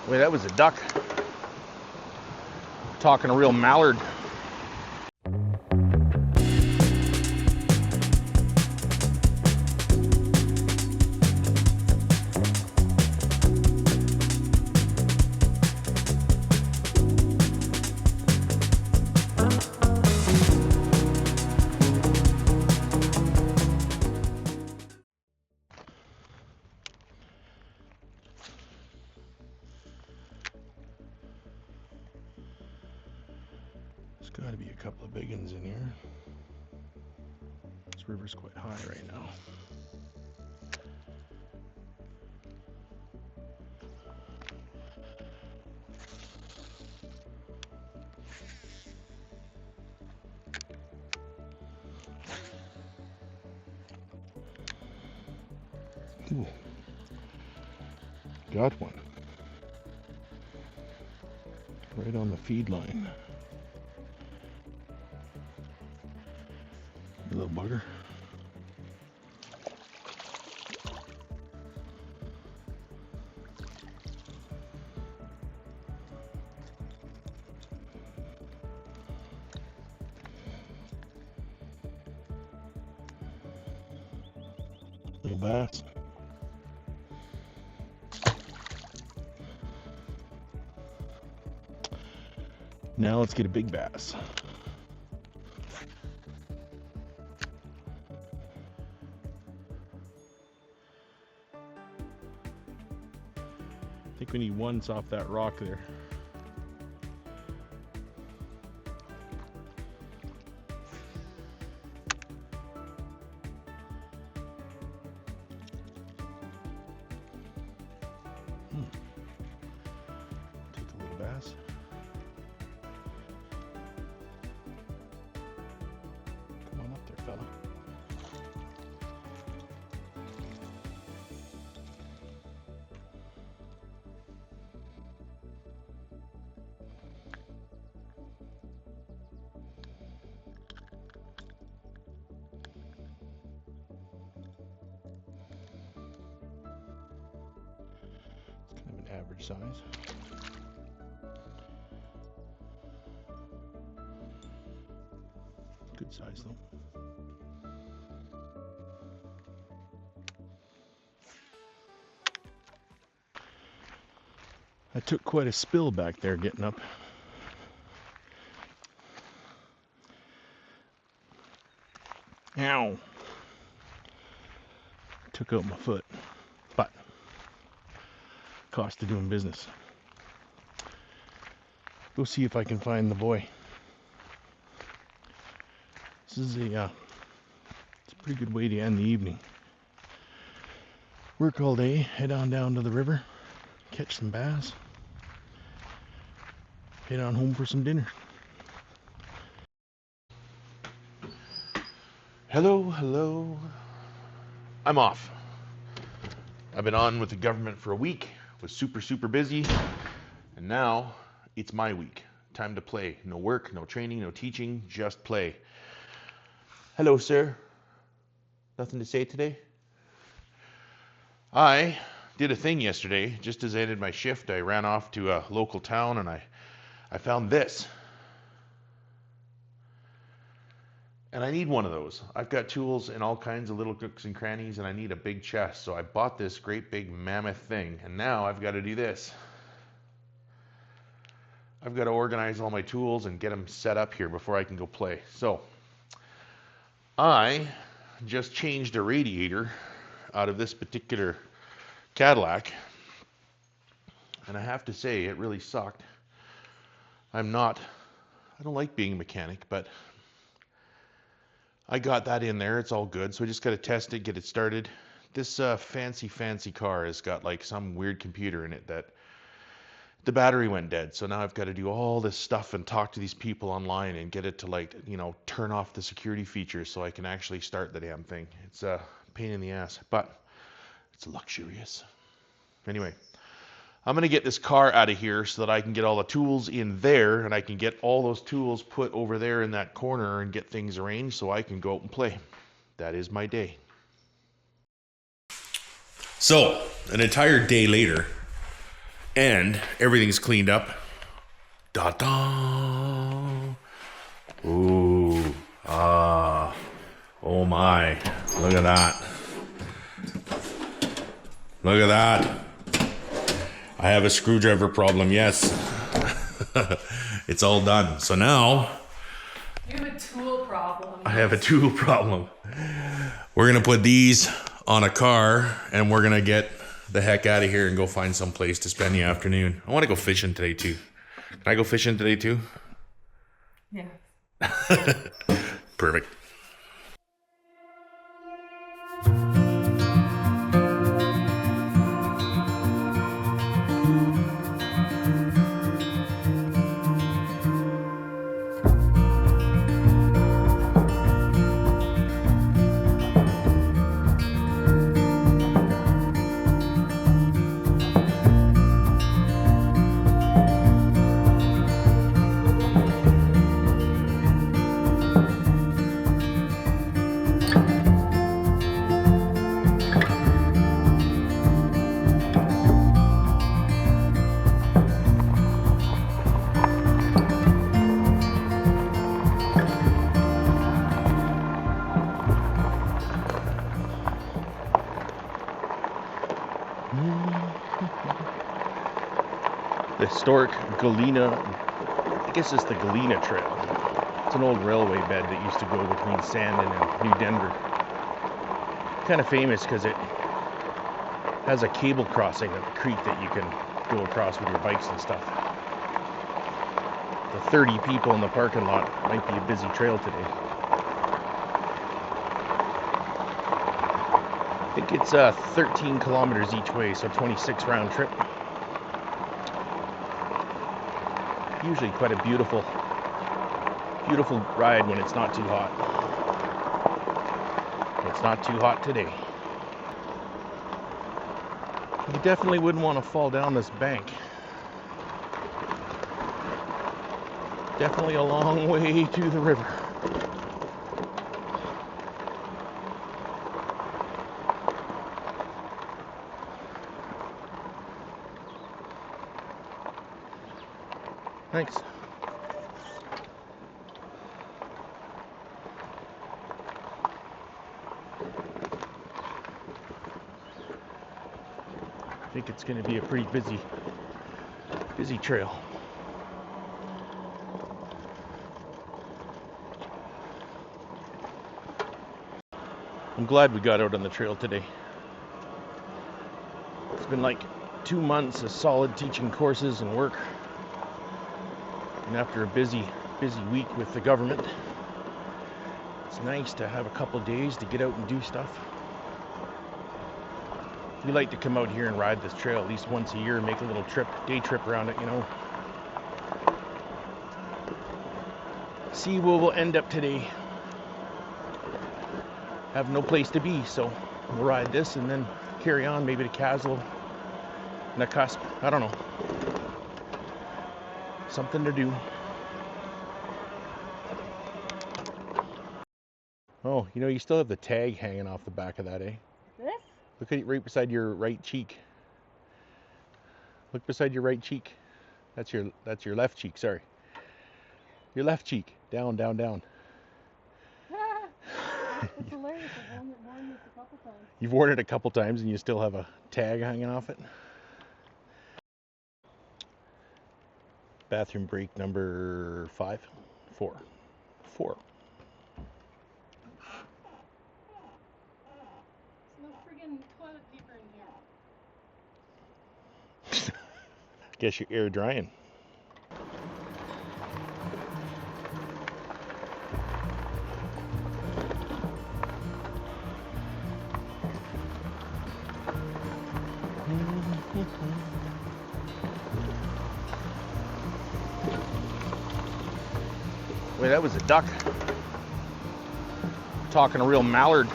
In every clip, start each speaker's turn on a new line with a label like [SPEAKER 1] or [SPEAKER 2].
[SPEAKER 1] Wait, that was a duck. Talking a real mallard. There's got to be a couple of big ones in here. This river's quite high right now. Ooh. Got one. Right on the feed line. Little bugger. Little bass. Now let's get a big bass. I think we need once off that rock there. Take a little bass. Come on up there, fella. Average size. Good size though. I took quite a spill back there getting up. Ow! Took out my foot, but cost of doing business. Go see if I can find the boy. This is it's a pretty good way to end the evening. Work all day, head on down to the river, catch some bass, head on home for some dinner. Hello. I'm off. I've been on with the government for a week. Was super busy, and now it's my week. Time to play. No work, no training, no teaching, just play. Hello, sir. Nothing to say today? I did a thing yesterday. Just as I ended my shift, I ran off to a local town and I found this. And I need one of those. I've got tools and all kinds of little nooks and crannies, and I need a big chest. So I bought this great big mammoth thing, and now I've got to do this. I've got to organize all my tools and get them set up here before I can go play. So I just changed a radiator out of this particular Cadillac, and I have to say it really sucked. I don't like being a mechanic, but I got that in there. It's all good. So I just got to test it, get it started. This fancy car has got like some weird computer in it that the battery went dead. So now I've got to do all this stuff and talk to these people online and get it to, like, you know, turn off the security features so I can actually start the damn thing. It's a pain in the ass, but it's luxurious. Anyway, I'm going to get this car out of here so that I can get all the tools in there, and I can get all those tools put over there in that corner and get things arranged so I can go out and play. that is my day.
[SPEAKER 2] So, an entire day later, and everything's cleaned up. Da-da! Ooh, oh my, look at that. Look at that. I have a screwdriver problem, yes. It's all done. So now...
[SPEAKER 3] You have a tool problem.
[SPEAKER 2] I have a tool problem. We're going to put these on a car and we're going to get the heck out of here and go find some place to spend the afternoon. I want to go fishing today too. Can I go fishing today too?
[SPEAKER 3] Yeah.
[SPEAKER 2] Perfect.
[SPEAKER 1] The historic Galena, I guess it's the Galena Trail. It's an old railway bed that used to go between Sandon and New Denver. Kind of famous because it has a cable crossing of the creek that you can go across with your bikes and stuff. The 30 people in the parking lot might be a busy trail today. I think it's 13 kilometers each way, so 26 round trip. Usually quite a beautiful ride when it's not too hot. It's not too hot today. You definitely wouldn't want to fall down this bank. Definitely a long way to the river. Thanks. I think it's going to be a pretty busy trail. I'm glad we got out on the trail today. It's been like 2 months of solid teaching courses and work. And after a busy week with the government, it's nice to have a couple days to get out and do stuff. We like to come out here and ride this trail at least once a year and make a little day trip around it, you know. See where we'll end up today. Have no place to be, so we'll ride this and then carry on maybe to Castle, Nakusp, I don't know. Something to do. Oh, you know, you still have the tag hanging off the back of that, eh?
[SPEAKER 3] This?
[SPEAKER 1] Look at it right beside your right cheek. Look beside your right cheek. That's your left cheek, sorry. Your left cheek. Down, down, down.
[SPEAKER 3] That's hilarious. I've worn this a couple times.
[SPEAKER 1] You've worn it a couple times and you still have a tag hanging off it? Bathroom break number 4.
[SPEAKER 3] There's no friggin' toilet paper in here.
[SPEAKER 1] Guess you're air drying. Wait, that was a duck. Talking a real mallard.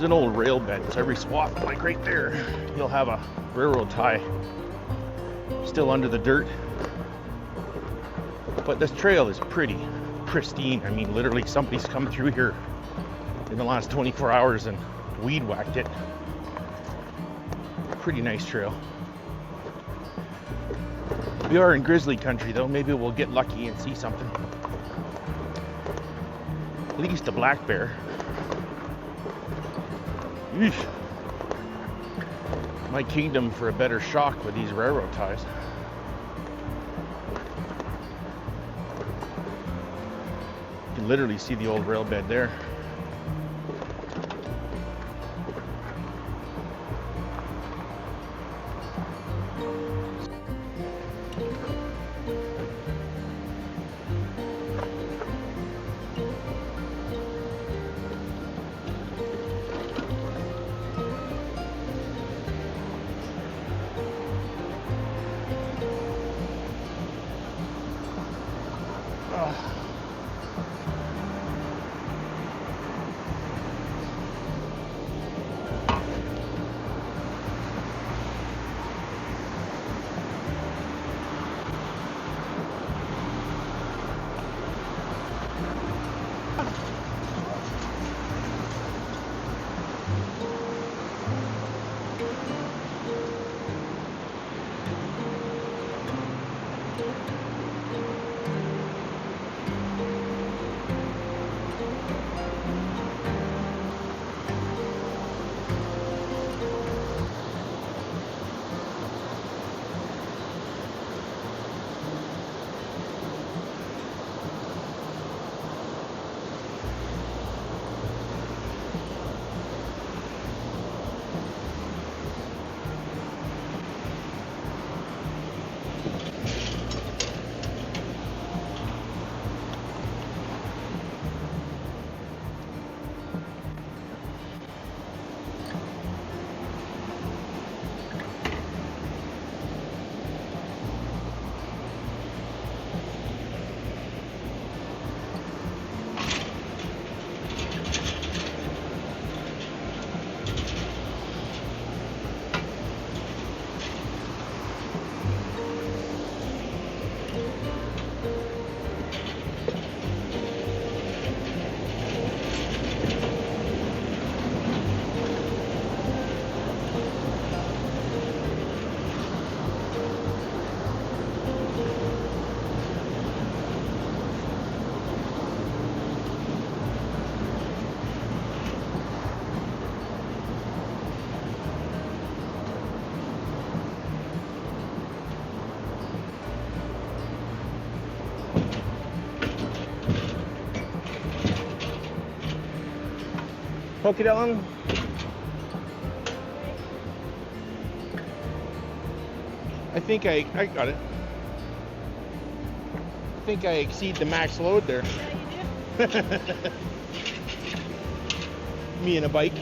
[SPEAKER 1] an old rail bed, so every swath, like right there, you'll have a railroad tie still under the dirt. But this trail is pretty pristine. I mean, literally somebody's come through here in the last 24 hours and weed whacked it. Pretty nice trail. We are in grizzly country though. Maybe we'll get lucky and see something. At least a black bear. Eesh. My kingdom for a better shock with these railroad ties. You can literally see the old rail bed there. Hook it on. I think I got it. I think I exceed the max load there.
[SPEAKER 3] Yeah, you do.
[SPEAKER 1] Me and a bike.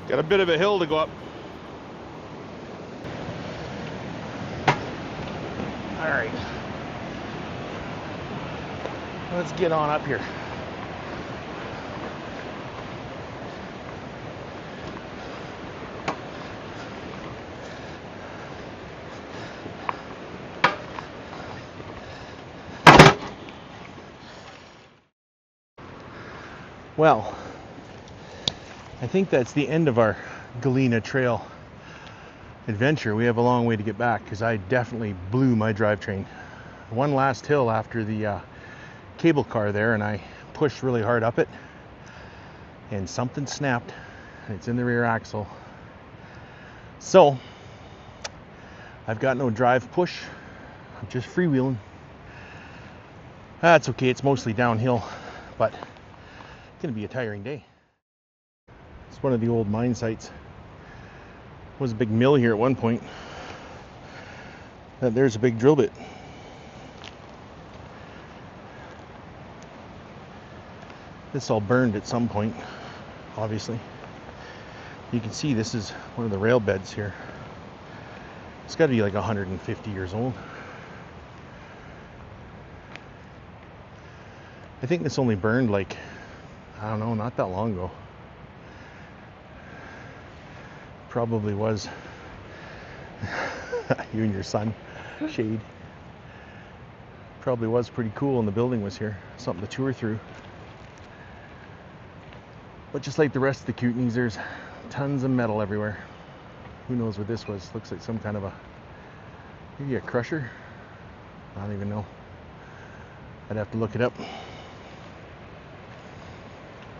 [SPEAKER 1] Got a bit of a hill to go up. All right. Let's get on up here. Well, I think that's the end of our Galena Trail adventure. We have a long way to get back because I definitely blew my drivetrain. One last hill after the cable car there, and I pushed really hard up it and something snapped. It's in the rear axle. So I've got no drive push. I'm just freewheeling. That's okay, it's mostly downhill, but it's gonna be a tiring day. It's one of the old mine sites. There was a big mill here at one point. There's a big drill bit. This all burned at some point, obviously. You can see this is one of the rail beds here. It's got to be like 150 years old. I think this only burned like, I don't know, not that long ago. Probably was. You and your son, shade. Probably was pretty cool and the building was here. Something to tour through. But just like the rest of the Kootenays, there's tons of metal everywhere. Who knows what this was? Looks like some kind of maybe a crusher? I don't even know. I'd have to look it up.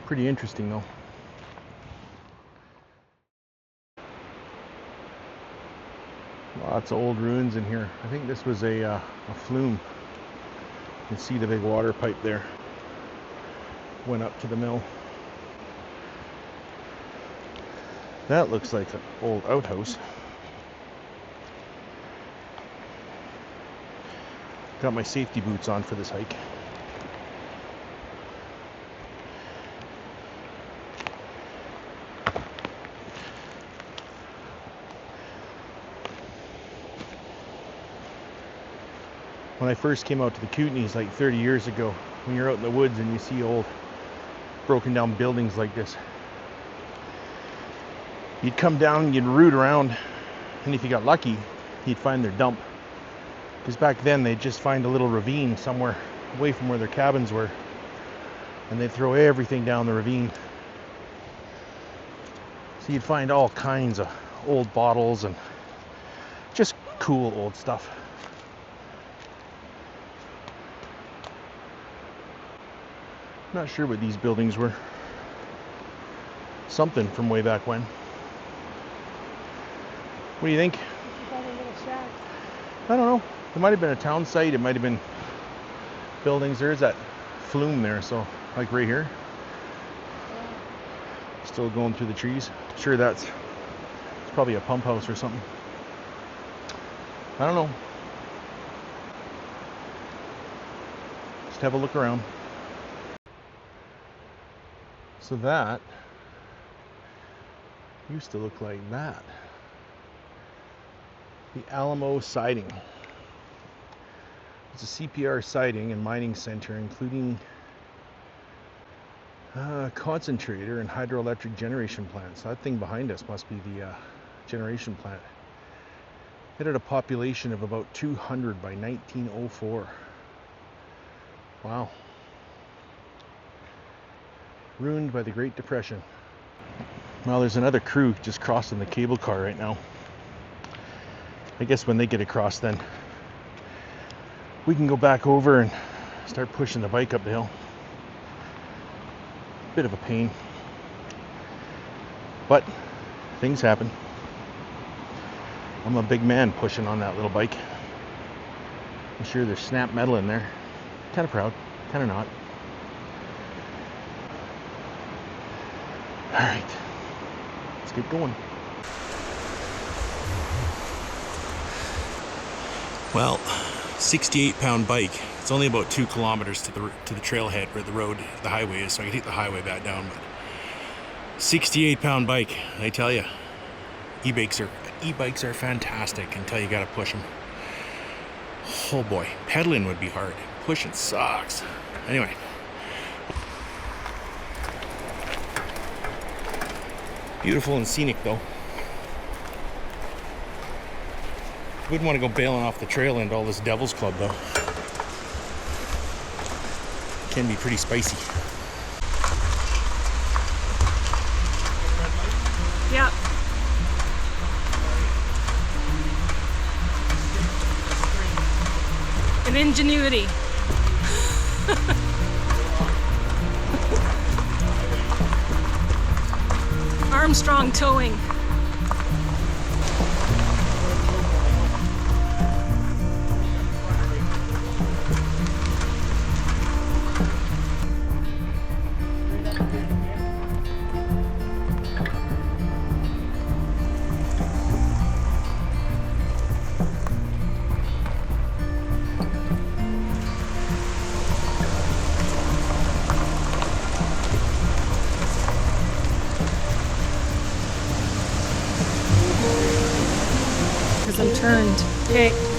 [SPEAKER 1] Pretty interesting though. Lots of old ruins in here. I think this was a flume. You can see the big water pipe there. Went up to the mill. That looks like an old outhouse. Got my safety boots on for this hike. When I first came out to the Kootenays like 30 years ago, when you're out in the woods and you see old broken down buildings like this, you'd come down and you'd root around, and if you got lucky, you'd find their dump. Because back then they'd just find a little ravine somewhere away from where their cabins were, and they'd throw everything down the ravine. So you'd find all kinds of old bottles and just cool old stuff. Not sure what these buildings were. Something from way back when. What do you think?
[SPEAKER 3] Probably a little shack.
[SPEAKER 1] I don't know. It might have been a town site. It might have been buildings. There's that flume there, so like right here.
[SPEAKER 3] Yeah.
[SPEAKER 1] Still going through the trees. Sure, it's probably a pump house or something. I don't know. Just have a look around. So that used to look like that. The Alamo siding. It's a CPR siding and mining center, including concentrator and hydroelectric generation plants. So that thing behind us must be the generation plant. It had a population of about 200 by 1904. Wow. Ruined by the Great Depression. Well, there's another crew just crossing the cable car right now. I guess when they get across, then we can go back over and start pushing the bike up the hill. Bit of a pain, but things happen. I'm a big man pushing on that little bike. I'm sure there's snap metal in there. Kind of proud, kind of not. All right, let's get going.
[SPEAKER 2] Well, 68-pound bike. It's only about 2 kilometers to the trailhead where the highway is, so I can take the highway back down. But 68-pound bike, I tell you, e-bikes are fantastic until you gotta push them. Oh boy, pedaling would be hard. Pushing sucks. Anyway. Beautiful and scenic though. Wouldn't want to go bailing off the trail into all this Devil's Club though. Can be pretty spicy.
[SPEAKER 3] Yep. An ingenuity. Armstrong towing. Okay.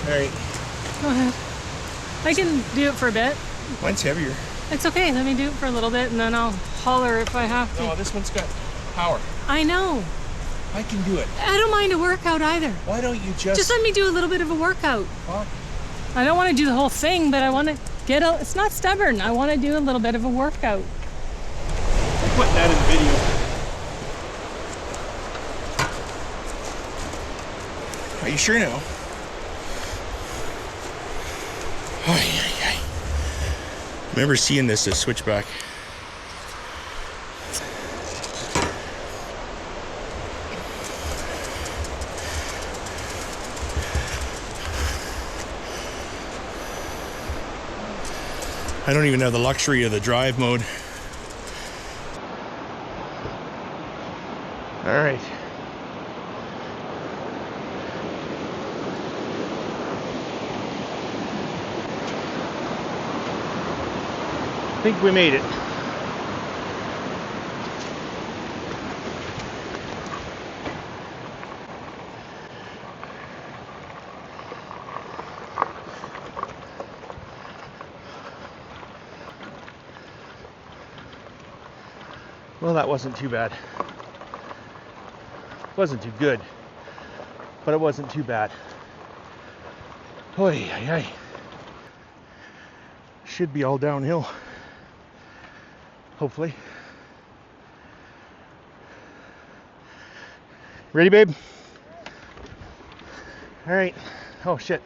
[SPEAKER 2] All right.
[SPEAKER 3] Go ahead. I can do it for a bit.
[SPEAKER 2] Mine's heavier.
[SPEAKER 3] It's okay. Let me do it for a little bit and then I'll holler if I have to.
[SPEAKER 2] No, this one's got power.
[SPEAKER 3] I know.
[SPEAKER 2] I can do it.
[SPEAKER 3] I don't mind a workout either.
[SPEAKER 2] Why don't you just...
[SPEAKER 3] Just let me do a little bit of a workout.
[SPEAKER 2] Huh?
[SPEAKER 3] I don't want to do the whole thing, but I want to get a... It's not stubborn. I want to do a little bit of a workout.
[SPEAKER 2] I'll put that in the video. Are you sure now? Remember seeing this as switchback. I don't even have the luxury of the drive mode. All right. I think we made it. Well, that wasn't too bad. Wasn't too good, but it wasn't too bad. Oy, ay, ay. Should be all downhill. Hopefully. Ready, babe? All right. Oh shit.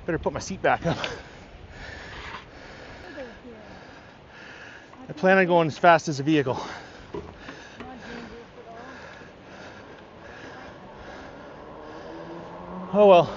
[SPEAKER 2] Better put my seat back up. I plan on going as fast as a vehicle. Oh well.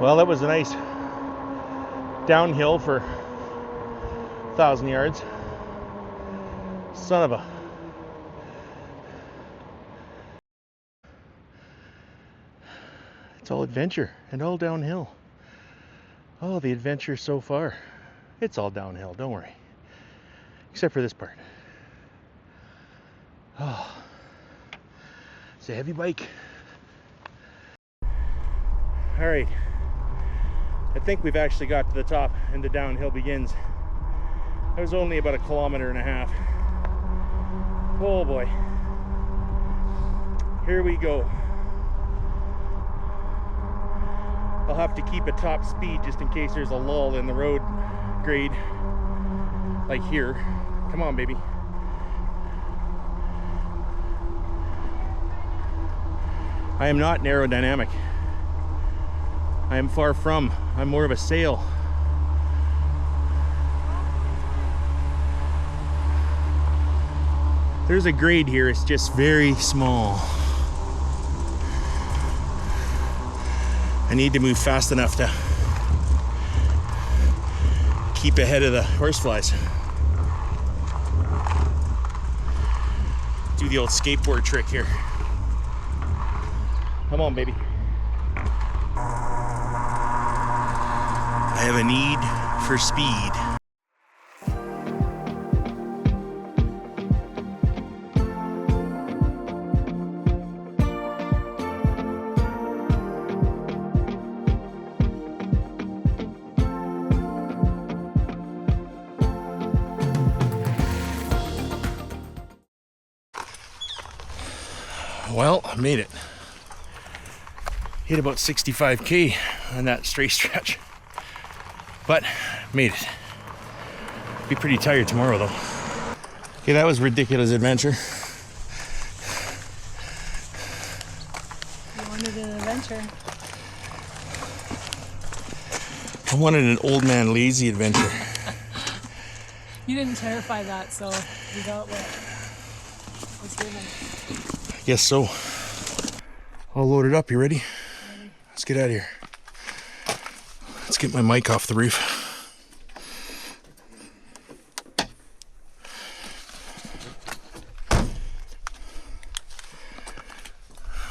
[SPEAKER 2] Well, that was a nice downhill for 1,000 yards. Son of a... It's all adventure and all downhill. Oh, the adventure so far. It's all downhill, don't worry. Except for this part. Oh, it's a heavy bike. All right. I think we've actually got to the top and the downhill begins. That was only about 1.5 kilometers. Oh boy. Here we go. I'll have to keep at top speed just in case there's a lull in the road grade, like here. Come on, baby. I am not aerodynamic. I am far from. I'm more of a sail. There's a grade here, it's just very small. I need to move fast enough to keep ahead of the horseflies. Do the old skateboard trick here. Come on, baby. I have a need for speed. Well, I made it. Hit about 65K on that straight stretch. But made it. Be pretty tired tomorrow though. Okay, that was a ridiculous adventure.
[SPEAKER 3] You wanted an adventure.
[SPEAKER 2] I wanted an old man lazy adventure.
[SPEAKER 3] You didn't terrify that, so you got what was given.
[SPEAKER 2] Guess so. All loaded up. You ready? Let's get out of here. Let's get my mic off the roof.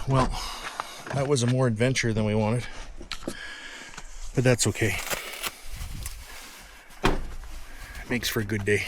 [SPEAKER 2] Well, that was a more adventure than we wanted, but that's okay. Makes for a good day.